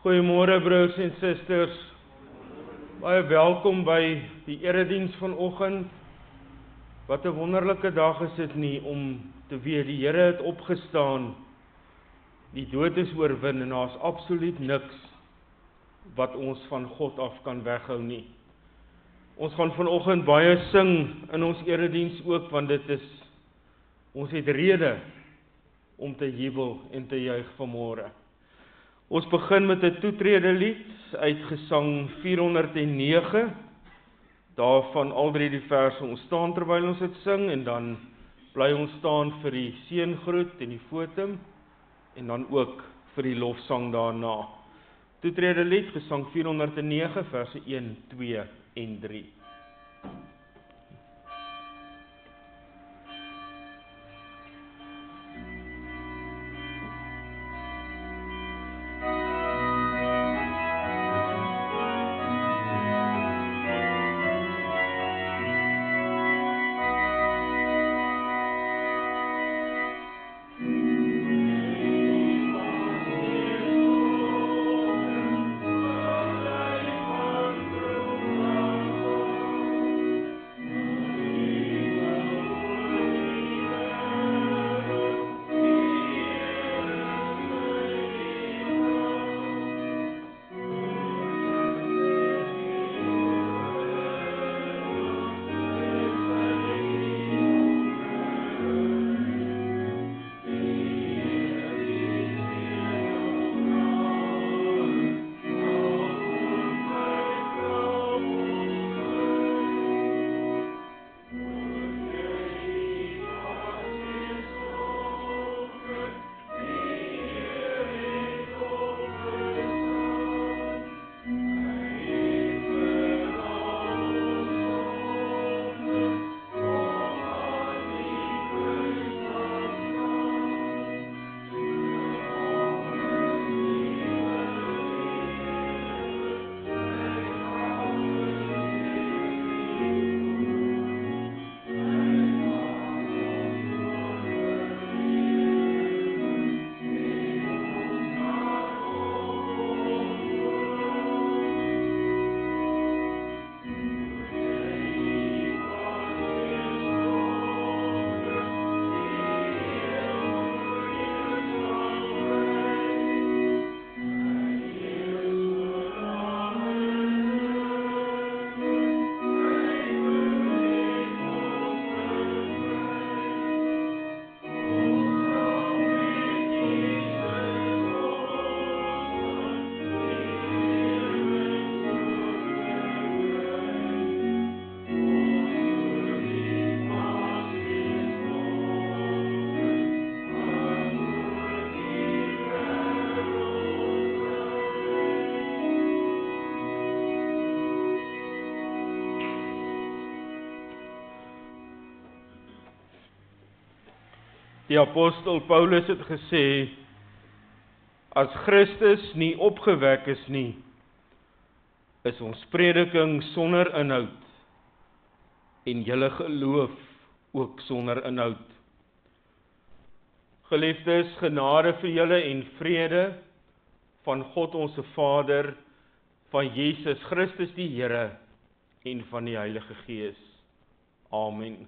Goeiemôre broers en susters. Baie welkom by die erediens vanoggend. Wat 'n wonderlike dag is dit nie om te weet die Here het opgestaan. Die dood is oorwin en daar's absoluut niks wat ons van God af kan weghou nie. Ons gaan vanoggend baie sing in ons erediens ook, want ons het rede om te jubel en te juig vanmôre. Ons begin met 'n toetrede lied uit Gesang 409. Daarvan al drie die verse ons staan terwyl ons dit sing, en dan bly ons staan vir die seëngroet en die fotum, en dan ook vir die lofsang daarna. Toetrede lied, Gesang 409, verse 1, 2 en 3. Die apostel Paulus het gesê, as Christus nie opgewek is nie, is ons prediking sonder inhoud, en julle geloof ook sonder inhoud. Geliefdes, genade vir julle en vrede van God ons Vader, van Jesus Christus die Here en van die Heilige Gees. Amen.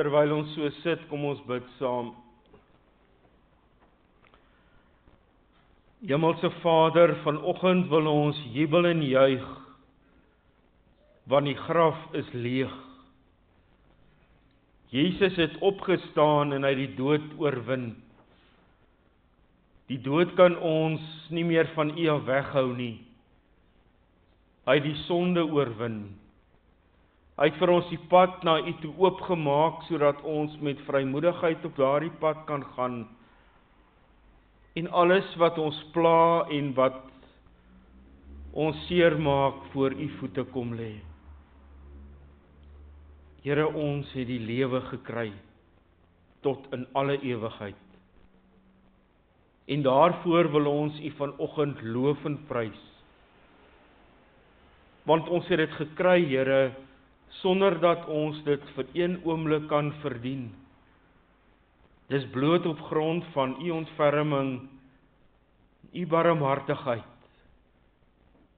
Terwyl ons so sit, kom ons bid saam. Hemelse Vader, vanoggend wil ons jubel en juig, want die graf is leeg. Jesus het opgestaan en hy die dood oorwin. Die dood kan ons nie meer van U af weghou nie. Hy het die sonde oorwin. Hy het vir ons die pad na U toe oopgemaak, sodat ons met vrymoedigheid op daardie pad kan gaan, en alles wat ons pla en wat ons seermaak voor U voete kom lê. Here, ons het die lewe gekry tot in alle ewigheid. En daarvoor wil ons U vanoggend loof en prys. Want ons het dit gekry, Here, sonder dat ons dit vir een oomblik kan verdien. Dis bloot op grond van U ontferming, U barmhartigheid,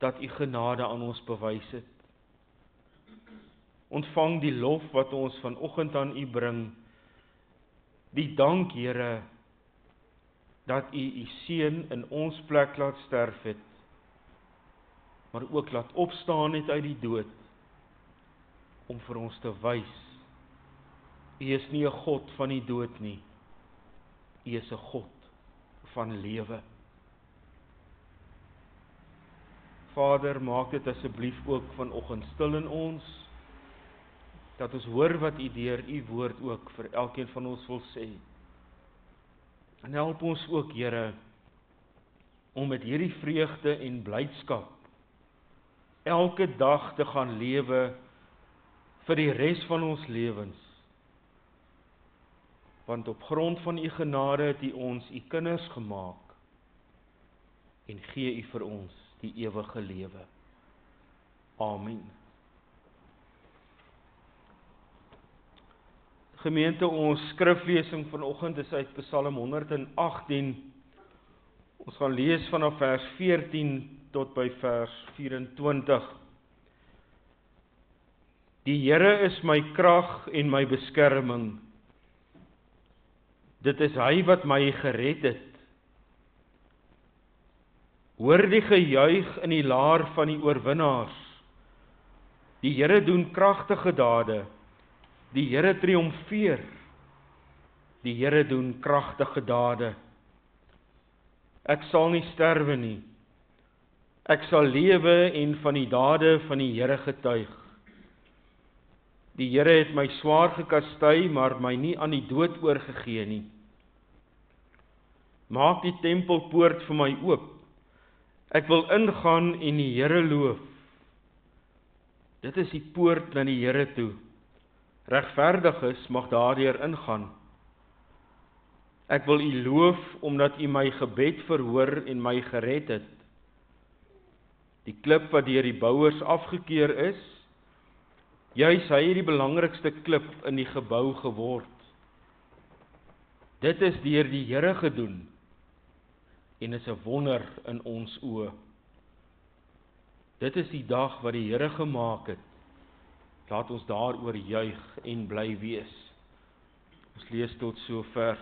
dat U genade aan ons bewys het. Ontvang die lof wat ons vanoggend aan U bring. Die dank, Here, dat U U seun in ons plek laat sterf het, maar ook laat opstaan het uit die dood, om vir ons te wys, U is nie 'n God van die dood nie, U is 'n God van lewe. Vader, maak dit asseblief ook vanoggend stil in ons, dat ons hoor wat U deur U woord ook vir elkeen van ons wil sê. En help ons ook, Here, om met hierdie vreugde en blydskap elke dag te gaan lewe vir die res van ons lewens. Want op grond van U genade het U ons U kinders gemaak en gee U vir ons die ewige lewe. Amen. Gemeente, ons skriflesing vanoggend is uit Psalm 118. Ons gaan lees vanaf vers 14 tot by vers 24. Die Here is my krag en my beskerming. Dit is Hy wat my gered het. Hoor die gejuig in die laar van die oorwinnaars. Die Here doen kragtige dade. Die Here triomfeer. Die Here doen kragtige dade. Ek sal nie sterwe nie. Ek sal lewe en van die dade van die Here getuig. Die Here het my swaar gekastei, maar my nie aan die dood oorgegee nie. Maak die tempelpoort vir my oop. Ek wil ingaan en die Here loof. Dit is die poort na die Here toe. Regverdiges mag daardeur ingaan. Ek wil U loof, omdat U my gebed verhoor en my gered het. Die klip wat deur die bouers afgekeur is, juis hy het die belangrikste klip in die gebou geword. Dit is deur die Here gedoen, en is 'n wonder in ons oë. Dit is die dag wat die Here gemaak het. Laat ons daaroor juig en bly wees. Ons lees tot sover.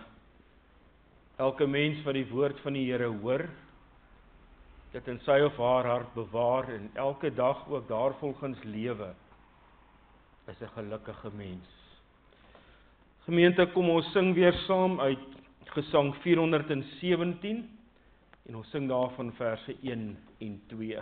Elke mens wat die woord van die Here hoor, dit in sy of haar hart bewaar en elke dag ook daarvolgens lewe, is 'n gelukkige mens. Gemeente, kom ons sing weer saam uit Gesang 417 en ons sing daarvan verse 1 en 2.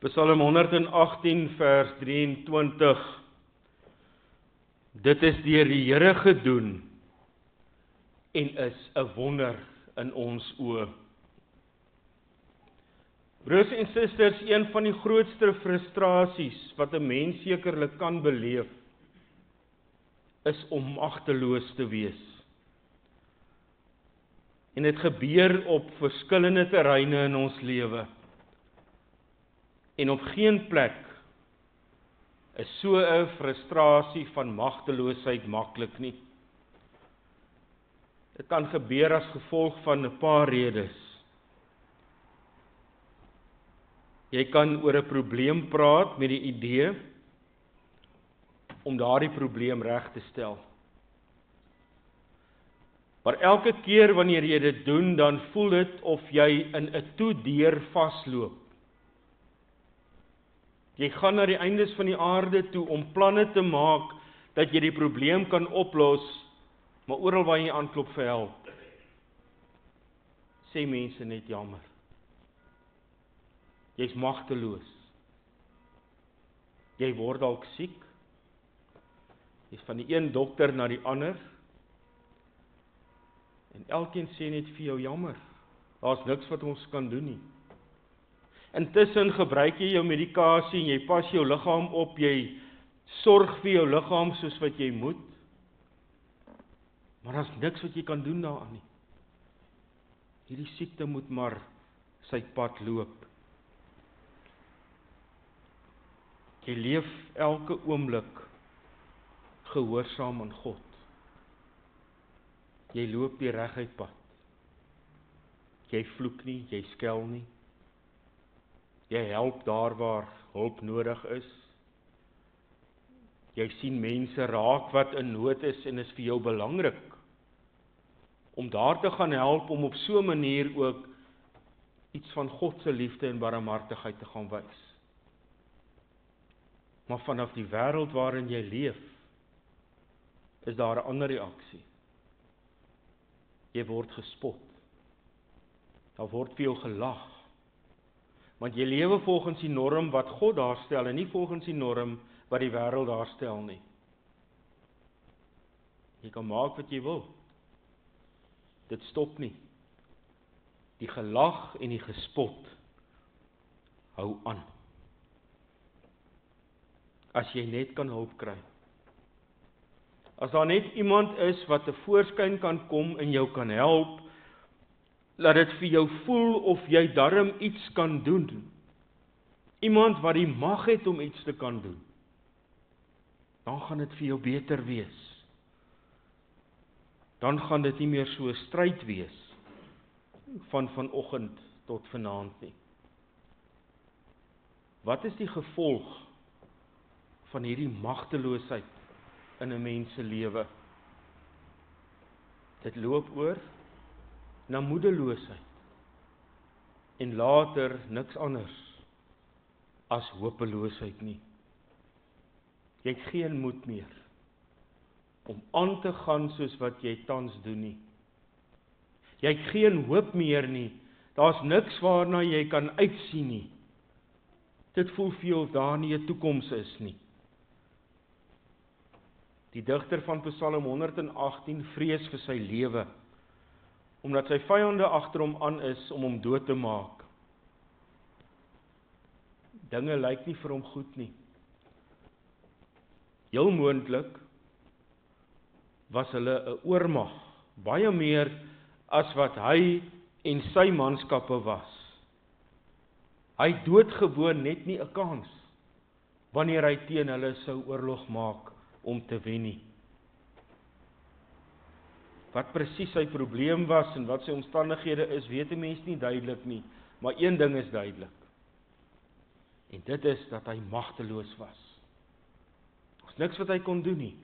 Psalm 118 vers 23. Dit is deur die Here gedoen en is 'n wonder in ons oë. Broers en susters, een van die grootste frustrasies wat 'n mens sekerlik kan beleef, is om magteloos te wees. En dit gebeur op verskillende terreine in ons lewe. En op geen plek is so 'n frustrasie van magteloosheid maklik nie. Dit kan gebeur as gevolg van 'n paar redes. Jy kan oor 'n probleem praat met die idee om daardie probleem reg te stel. Maar elke keer wanneer jy dit doen, dan voel dit of jy in 'n toedeur vasloop. Jy gaan na die eindes van die aarde toe om planne te maak dat jy die probleem kan oplos, maar oral waar jy aanklop vir help, sê mense net jammer. Jy's magteloos. Jy word dalk siek. Jy's van die een dokter na die ander. En elkeen sê net vir jou jammer. Daar's niks wat ons kan doen nie. Intussen gebruik jy jou medikasie en jy pas jou liggaam op, jy sorg vir jou liggaam soos wat jy moet. Maar daar's niks wat jy kan doen daaraan nie. Hierdie siekte moet maar sy pad loop. Jy leef elke oomblik gehoorsaam aan God. Jy loop die reguit pad. Jy vloek nie, jy skel nie. Jy help daar waar hulp nodig is. Jy sien mense raak wat in nood is en is vir jou belangrik om daar te gaan help, om op so 'n manier ook iets van God se liefde en barmhartigheid te gaan wys. Maar vanaf die wêreld waarin jy leef, is daar 'n ander reaksie. Jy word gespot. Daar word vir jou gelag. Want jy lewe volgens die norm wat God daarstel en nie volgens die norm wat die wêreld daarstel nie. Jy kan maak wat jy wil. Dit stop nie. Die gelag en die gespot hou aan. As jy net kan hulp kry. As daar net iemand is wat te voorskyn kan kom en jou kan help, laat dit vir jou voel of jy darm iets kan doen. Iemand wat die mag het om iets te kan doen. Dan gaan dit vir jou beter wees. Dan gaan dit nie meer so 'n stryd wees van vanoggend tot vanaand nie. Wat is die gevolg van hierdie magteloosheid in 'n mens se lewe? Dit loop oor na moedeloosheid en later niks anders as hopeloosheid nie. Jy het geen moed meer om aan te gaan soos wat jy tans doen nie. Jy het geen hoop meer nie. Daar's niks waarna jy kan uitsien nie. Dit voel vir jou of daar nie 'n toekoms is nie. Die digter van Psalm 118 vrees vir sy lewe, omdat sy vyande agter hom aan is om hom dood te maak. Dinge lyk nie vir hom goed nie. Heel moontlik was hulle 'n oormag, baie meer as wat hy en sy manskappe was. Hy doodgewoon net nie 'n kans wanneer hy teen hulle sou oorlog maak om te wen nie. Wat presies sy probleem was en wat sy omstandighede is, weet 'n mens nie duidelik nie, maar een ding is duidelik. En dit is dat hy magteloos was. Daar's niks wat hy kon doen nie,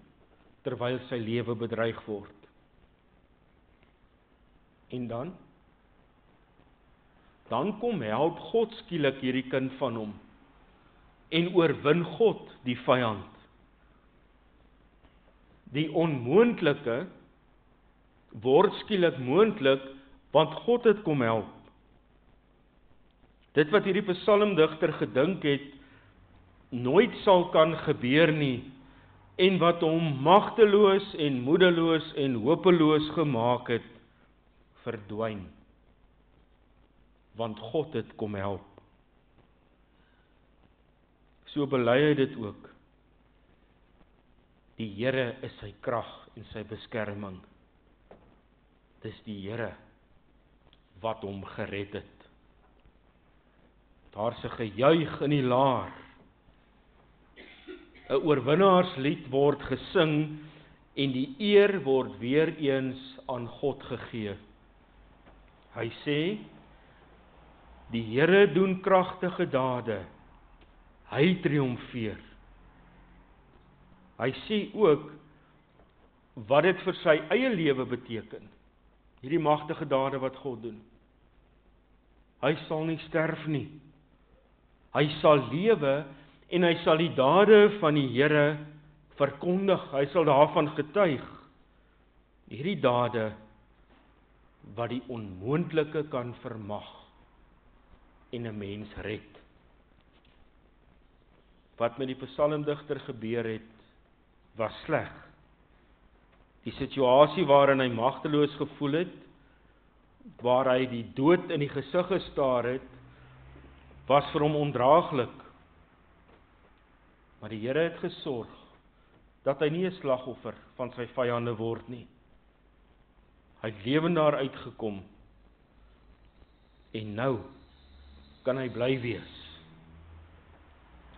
terwyl sy lewe bedreig word. En dan kom help God skielik hierdie kind van hom en oorwin God die vyand. Die onmoontlike word skielik moontlik, want God het kom help. dit wat hierdie psalmdigter gedink het, nooit sal kan gebeur nie, en wat hom magteloos en moedeloos en hopeloos gemaak het, verdwyn. Want God het kom help. So bely hy dit ook. Die Here is sy krag en sy beskerming. Dis die Here wat hom gered het. Daar's 'n gejuig in die laar. 'n oorwinnaarslied word gesing en die eer word weer eens aan God gegee. Hy sê, die Here doen kragtige dade. Hy triomfeer. Hy sê ook wat dit vir sy eie lewe beteken. Hierdie magtige dade wat God doen. Hy sal nie sterf nie. Hy sal lewe en hy sal die dade van die Here verkondig. Hy sal daarvan getuig. Hierdie dade wat die onmoontlike kan vermag en 'n mens red. Wat met die psalmdigter gebeur het, was sleg. Die situasie waarin hy magteloos gevoel het, waar hy die dood in die gesig gestaar het, was vir hom ondraaglik. Maar die Here het gesorg dat hy nie 'n slagoffer van sy vyande word nie. Hy het lewend daar uitgekom. En nou kan hy bly wees.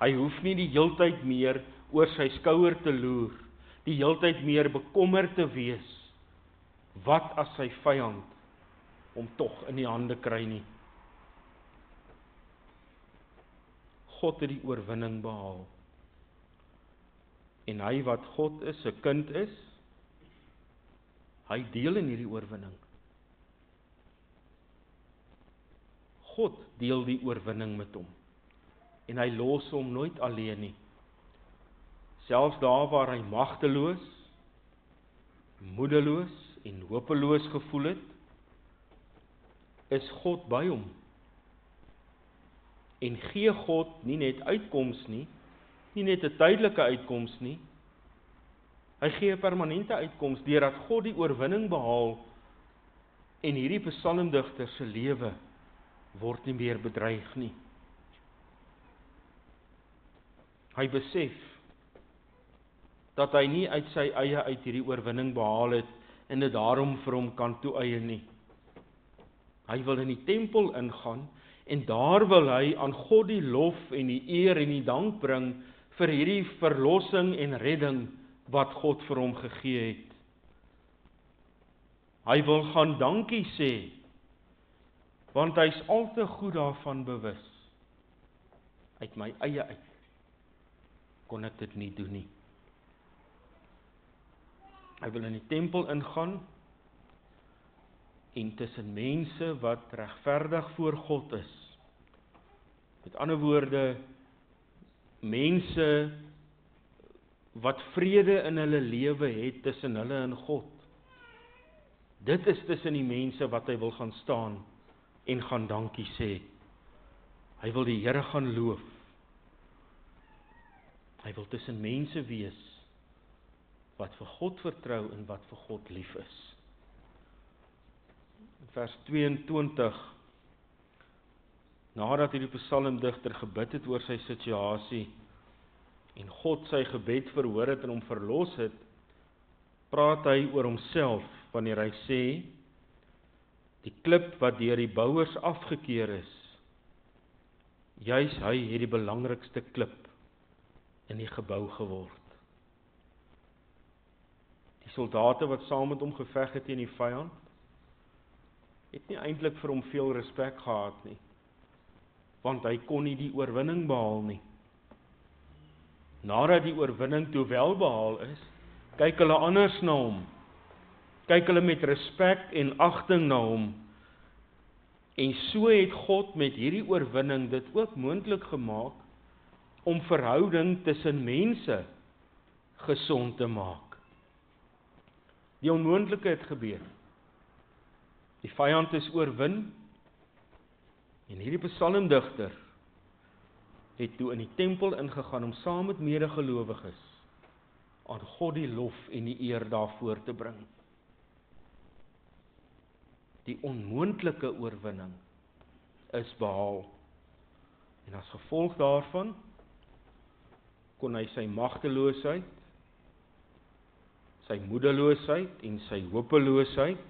Hy hoef nie die heeltyd meer oor sy skouer te loer, die heeltyd meer bekommerd te wees. Wat as sy vyand hom tog in die hande kry nie? God het die oorwinning behaal. En hy wat God is, 'n kind is, hy deel in hierdie oorwinning. God deel die oorwinning met hom. En hy los hom nooit alleen nie. Selfs daar waar hy magteloos, moedeloos en hopeloos gevoel het, is God by hom. En gee God nie net uitkoms nie, nie net 'n tydelike uitkoms nie, hy gee 'n permanente uitkoms, deurdat God die oorwinning behaal, en hierdie psalmdigter se lewe word nie meer bedreig nie. Hy besef dat hy nie uit sy eie uit hierdie oorwinning behaal het, en dit daarom vir hom kan toeëien nie. Hy wil in die tempel ingaan, en daar wil hy aan God die lof en die eer en die dank bring vir hierdie verlossing en redding wat God vir hom gegee het. Hy wil gaan dankie sê, want hy is al te goed daarvan bewus. Uit my eie uit kon ek dit nie doen nie. Hy wil in die tempel ingaan, en tussen mense wat regverdig voor God is. Met ander woorde, mense wat vrede in hulle lewe het tussen hulle en God. Dit is tussen die mense wat hy wil gaan staan en gaan dankie sê. Hy wil die Here gaan loof. Hy wil tussen mense wees wat vir God vertrou en wat vir God lief is. In vers 22, nadat hierdie psalmdigter gebid het oor sy situasie, en God sy gebed verhoor het en hom verlos het, praat hy oor homself, wanneer hy sê, die klip wat deur die bouers afgekeer is, juis hy het die belangrikste klip in die gebou geword. Die soldate wat saam met hom geveg het teen die vyand, het nie eintlik vir hom veel respek gehad nie, want hy kon nie die oorwinning behaal nie. Nadat die oorwinning toe wel behaal is, kyk hulle anders na hom, kyk hulle met respek en agting na hom, en so het God met hierdie oorwinning dit ook moontlik gemaak, om verhouding tussen mense gesond te maak. Die onmoontlike het gebeur. Die vyand is oorwin, En hierdie psalmdigter het toe in die tempel ingegaan om saam met medegelowiges aan God die lof en die eer daarvoor te bring. Die onmoontlike oorwinning is behaal. En as gevolg daarvan kon hy sy magteloosheid, sy moedeloosheid en sy hopeloosheid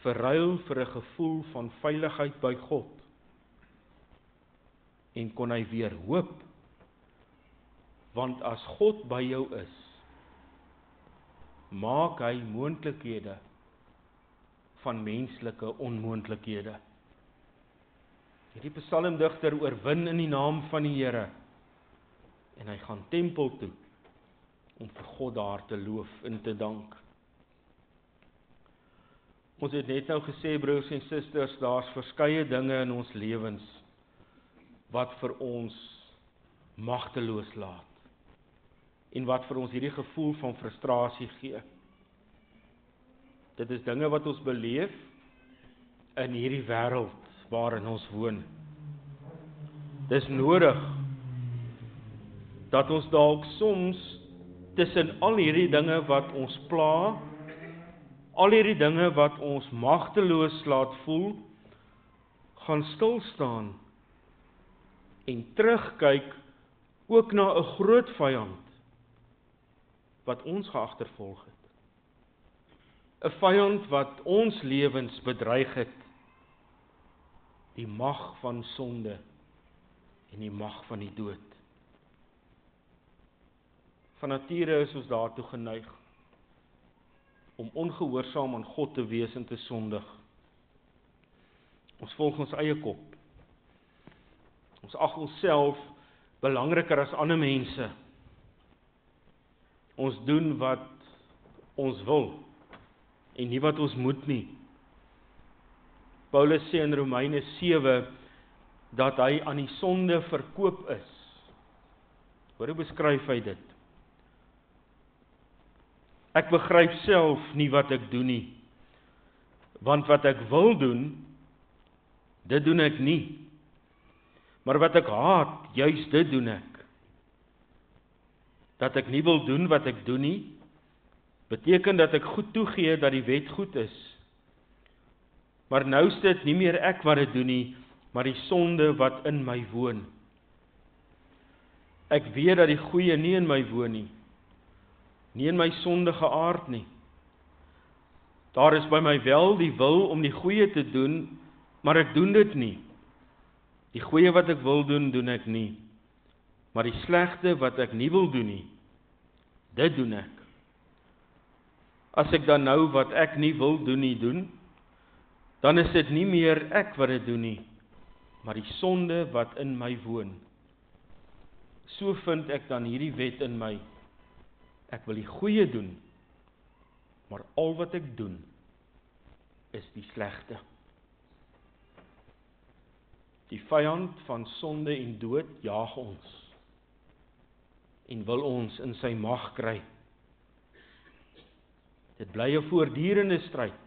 verruil vir 'n gevoel van veiligheid by God. En kon hy weer hoop, want as God by jou is, maak hy moontlikhede van menslike onmoontlikhede. Hierdie psalmdigter oorwin in die naam van die Here, en hy gaan tempel toe, om vir God daar te loof en te dank. Ons het net nou gesê, broers en susters, daar's verskeie dinge in ons lewens, wat vir ons magteloos laat, en wat vir ons hierdie gevoel van frustrasie gee. Dit is dinge wat ons beleef in hierdie wêreld waarin ons woon. Dis nodig dat ons dalk soms tussen al hierdie dinge wat ons pla, al hierdie dinge wat ons magteloos laat voel, gaan stil staan en terugkyk ook na 'n groot vyand wat ons geagtervolg het. 'n Vyand wat ons lewens bedreig het, die mag van sonde en die mag van die dood. Van nature is ons daartoe geneig om ongehoorsaam aan God te wees en te sondig. Ons volg ons eie kop. Ons ag onsself belangriker as ander mense. Ons doen wat ons wil en nie wat ons moet nie. Paulus sê in Romeine 7 dat hy aan die sonde verkoop is. Hoe beskryf hy dit? Ek begryp self nie wat ek doen nie, want wat ek wil doen, dit doen ek nie. Maar wat ek haat, juis dit doen ek. Dat ek nie wil doen wat ek doen nie, beteken dat ek goed toegee dat die wet goed is. Maar nou is dit nie meer ek wat dit doen nie, maar die sonde wat in my woon. Ek weet dat die goeie nie in my woon nie, nie in my sondige aard nie. Daar is by my wel die wil om die goeie te doen, maar ek doen dit nie. Die goeie wat ek wil doen, doen ek nie. Maar die slegte wat ek nie wil doen nie, dit doen ek. As ek dan nou wat ek nie wil doen nie doen, dan is dit nie meer ek wat dit doen nie, maar die sonde wat in my woon. So vind ek dan hierdie wet in my. Ek wil die goeie doen, maar al wat ek doen, is die slegte. Die vyand van sonde en dood jaag ons, en wil ons in sy mag kry. Dit bly 'n voortdurende stryd.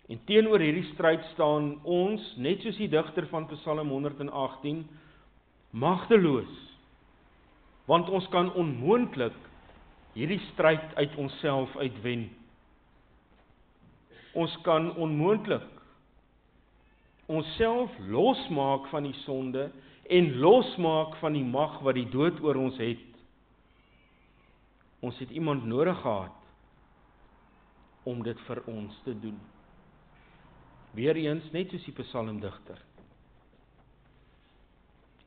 En teenoor hierdie stryd staan ons, net soos die digter van Psalm 118, magteloos. Want ons kan onmoontlik hierdie stryd uit onsself uitwen. Ons kan onmoontlik onsself losmaak van die sonde en losmaak van die mag wat die dood oor ons het. Ons het iemand nodig gehad om dit vir ons te doen. Weereens net soos die psalmdigter.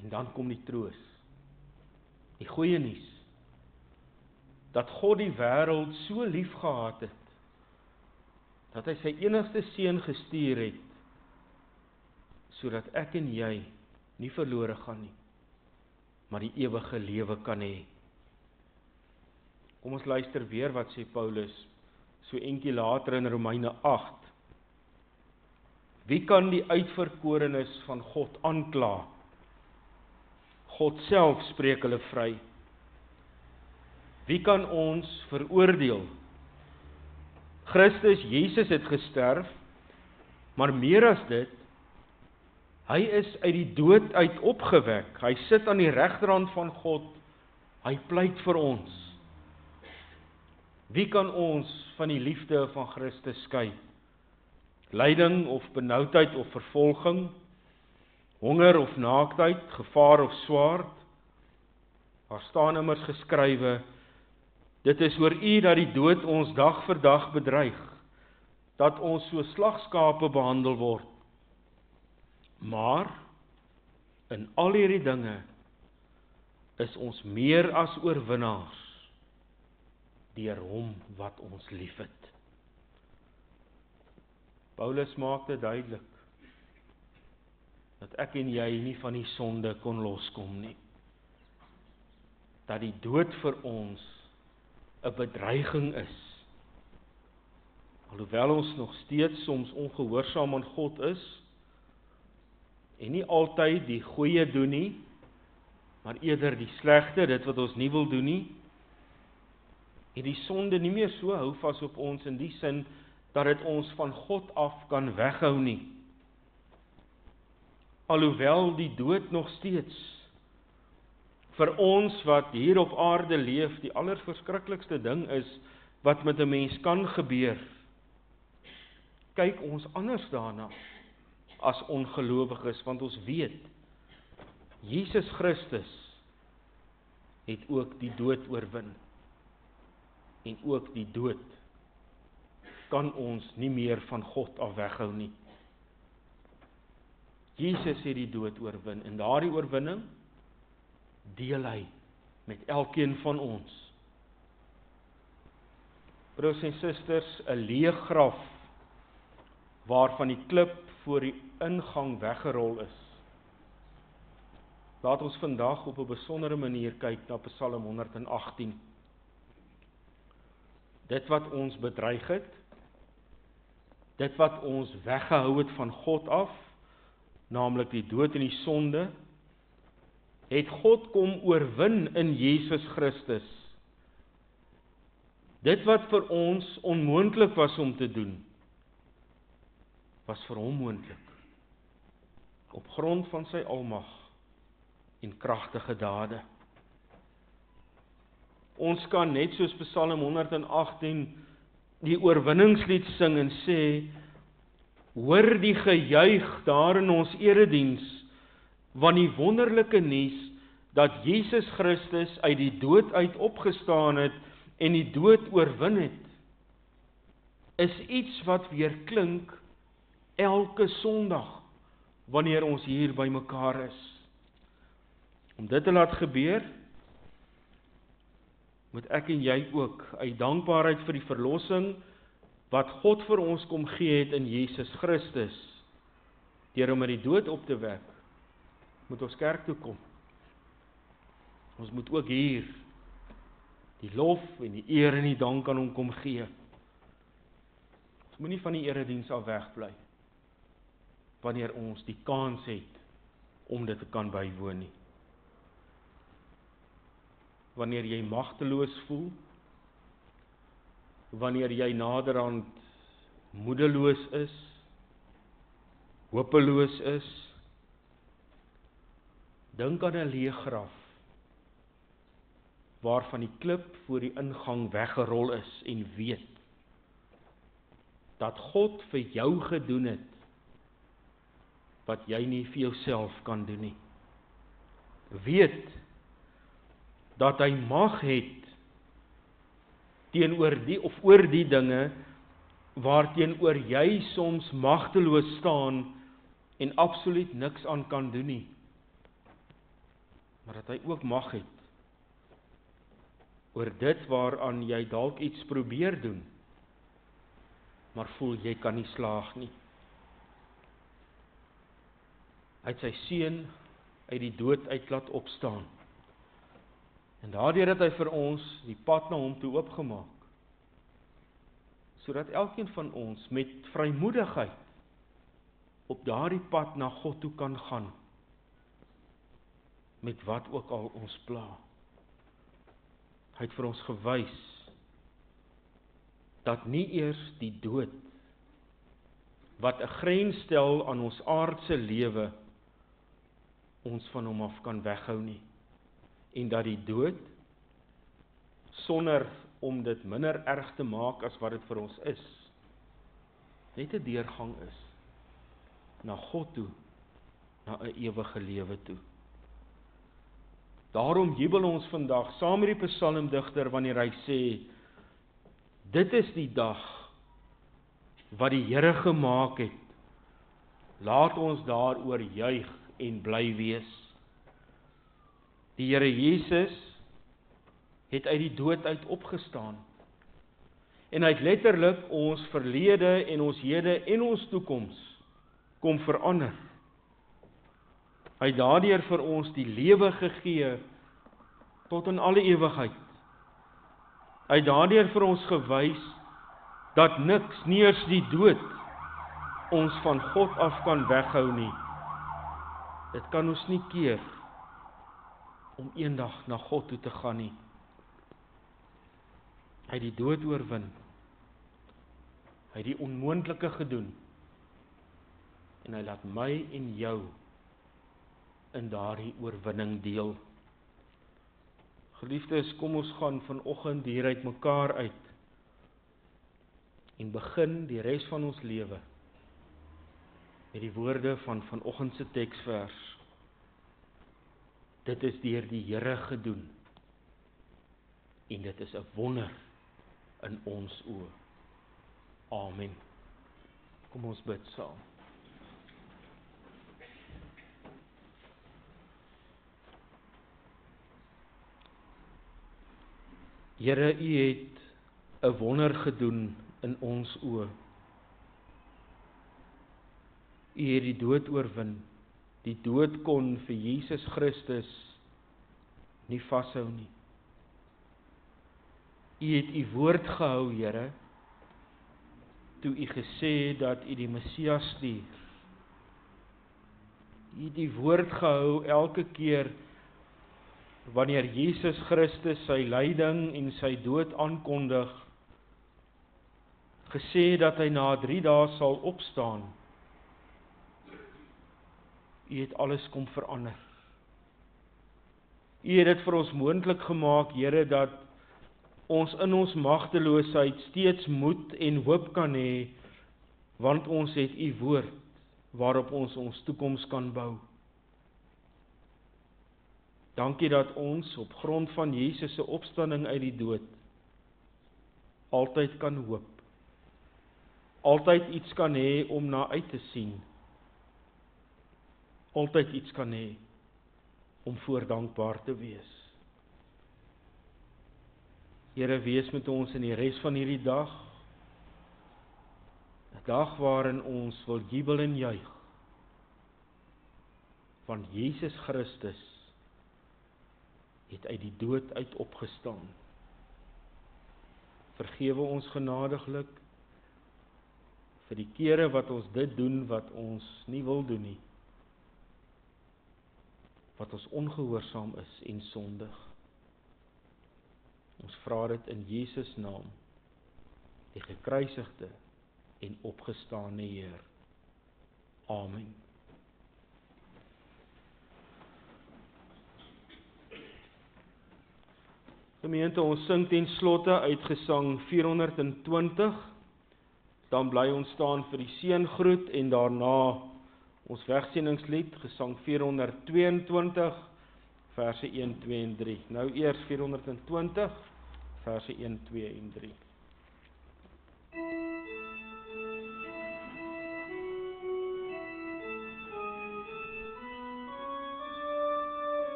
En dan kom die troos. Die goeie nuus, dat God die wêreld so lief gehad het, dat hy sy enigste seun gestuur het, sodat ek en jy nie verlore gaan nie, maar die ewige lewe kan hê. Kom ons luister weer wat sê Paulus, so entjie later in Romeine 8. Wie kan die uitverkorenes van God aankla? God self spreek hulle vry. Wie kan ons veroordeel? Christus Jesus het gesterf, Maar meer as dit, hy is uit die dood uit opgewek. Hy sit aan die regterhand van God. Hy pleit vir ons. Wie kan ons van die liefde van Christus skei? Lyding of benoudheid of vervolging, honger of naaktheid, gevaar of swaard? Daar staan immers geskrywe, dit is oor U dat die dood ons dag vir dag bedreig, dat ons so slagskape behandel word. Maar in al hierdie dinge is ons meer as oorwinnaars deur hom wat ons liefhet. Paulus maak dit duidelik dat ek en jy nie van die sonde kon loskom nie. Dat die dood vir ons 'n bedreiging is. Alhoewel ons nog steeds soms ongehoorsaam aan God is en nie altyd die goeie doen nie, maar eerder die slegte, dit wat ons nie wil doen nie, en die sonde nie meer so hou vas op ons in die sin dat dit ons van God af kan weghou nie. Alhoewel die dood nog steeds vir ons wat hier op aarde leef, die allerverskriklikste ding is wat met 'n mens kan gebeur, kyk ons anders daarna as ongelowiges, want ons weet, Jesus Christus het ook die dood oorwin. En ook die dood kan ons nie meer van God af weghou nie. Jesus het die dood oorwin, en daardie oorwinning deel hy met elkeen van ons. Broers en susters, 'n leë graf waarvan die klip voor die ingang weggerol is. Laat ons vandag op 'n besondere manier kyk na Psalm 118. Dit wat ons bedreig het, dit wat ons weggehou het van God af, naamlik die dood en die sonde, het God kom oorwin in Jesus Christus. Dit wat vir ons onmoontlik was om te doen, was vir hom moontlik, op grond van sy almag en kragtige dade. Ons kan net soos Psalm 118 die oorwinningslied sing en sê, hoor die gejuig daar in ons erediens, want die wonderlike nuus dat Jesus Christus uit die dood uit opgestaan het en die dood oorwin het, is iets wat weer klink elke Sondag wanneer ons hier by mekaar is. Om dit te laat gebeur, moet ek en jy ook uit dankbaarheid vir die verlossing wat God vir ons kom gee het in Jesus Christus, deur hom uit die dood op te wek, moet ons kerk toe kom. Ons moet ook hier die lof en die eer en die dank aan hom kom gee. Ons moet nie van die erediens af wegbly wanneer ons die kans het om dit te kan bywoon nie. Wanneer jy magteloos voel, wanneer jy naderhand moedeloos is, hopeloos is, dink aan 'n leë graf, waarvan die klip voor die ingang weggerol is en weet, dat God vir jou gedoen het, wat jy nie vir jouself kan doen nie. Weet, dat hy mag het, teenoor die of oor die dinge, waarteenoor jy soms magteloos staan, en absoluut niks aan kan doen nie. Maar dat hy ook mag het, oor dit waaraan jy dalk iets probeer doen, maar voel jy kan nie slaag nie. Hy het sy seun uit die dood uit laat opstaan. En daardeur het hy vir ons die pad na hom toe oopgemaak, sodat elkeen van ons met vrymoedigheid op daardie pad na God toe kan gaan, met wat ook al ons pla. Hy het vir ons gewys dat nie eers die dood, wat 'n grens stel aan ons aardse lewe, ons van hom af kan weghou nie. En dat die dood, sonder om dit minder erg te maak as wat dit vir ons is, net 'n deurgang is, na God toe, na 'n ewige lewe toe. Daarom jubel ons vandag, saam met die psalmdigter, wanneer hy sê, dit is die dag, wat die Here gemaak het, laat ons daaroor juig en bly wees. Die Here Jesus het uit die dood uit opgestaan, en hy het letterlik ons verlede en ons hede en ons toekoms kom verander. Hy het daardeur vir ons die lewe gegee tot in alle ewigheid. Hy het daardeur vir ons gewys dat niks, nie eers die dood, ons van God af kan weghou nie. Dit kan ons nie keer om eendag na God toe te gaan nie. Hy het die dood oorwin. Hy het die onmoontlike gedoen. En hy laat my en jou in daardie oorwinning deel. Geliefdes, kom ons gaan vanoggend hier uit mekaar uit en begin die res van ons lewe met die woorde van vanoggend se teksvers. Dit is deur die Here gedoen en dit is 'n wonder in ons oë. Amen. Kom ons bid saam. Here, U het 'n wonder gedoen in ons oë. U het die dood oorwin. Die dood kon vir Jesus Christus nie vashou nie. U het U woord gehou, Here, toe U gesê het dat U die Messias stuur. U het die woord gehou elke keer wanneer Jesus Christus sy lyding en sy dood aankondig, gesê dat hy na 3 dae sal opstaan. U het alles kom verander. U het dit vir ons moontlik gemaak, Here, dat ons in ons magteloosheid steeds moed en hoop kan hê, want ons het U woord waarop ons toekoms kan bou. Dankie dat ons op grond van Jesus se opstanding uit die dood altyd kan hoop. Altyd iets kan hê om na uit te sien. Altyd iets kan hê om voor dankbaar te wees. Here, wees met ons in die res van hierdie dag. 'n Dag waarin ons wil jubel en juig. Want Jesus Christus het uit die dood uit opgestaan. Vergewe ons genadiglik vir die kere wat ons dit doen wat ons nie wil doen nie. Wat ons ongehoorsaam is en sondig. Ons vra dit in Jesus naam, die gekruisigde en opgestane Heer. Amen. Gemeente, ons sing ten slotte uit Gesang 420, dan bly ons staan vir die seëngroet en daarna ons wegsendingsled, Gesang 422, verse 1, 2 en 3. Nou eers 420, verse 1, 2 en 3.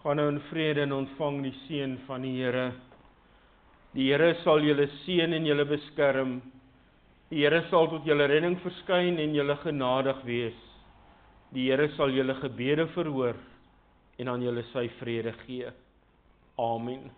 Gaan nou in vrede en ontvang die seën van die Here. Die Here sal julle seën en julle beskerm. Die Here sal tot julle redding verskyn en julle genadig wees. Die Here sal julle gebede verhoor en aan julle sy vrede gee. Amen.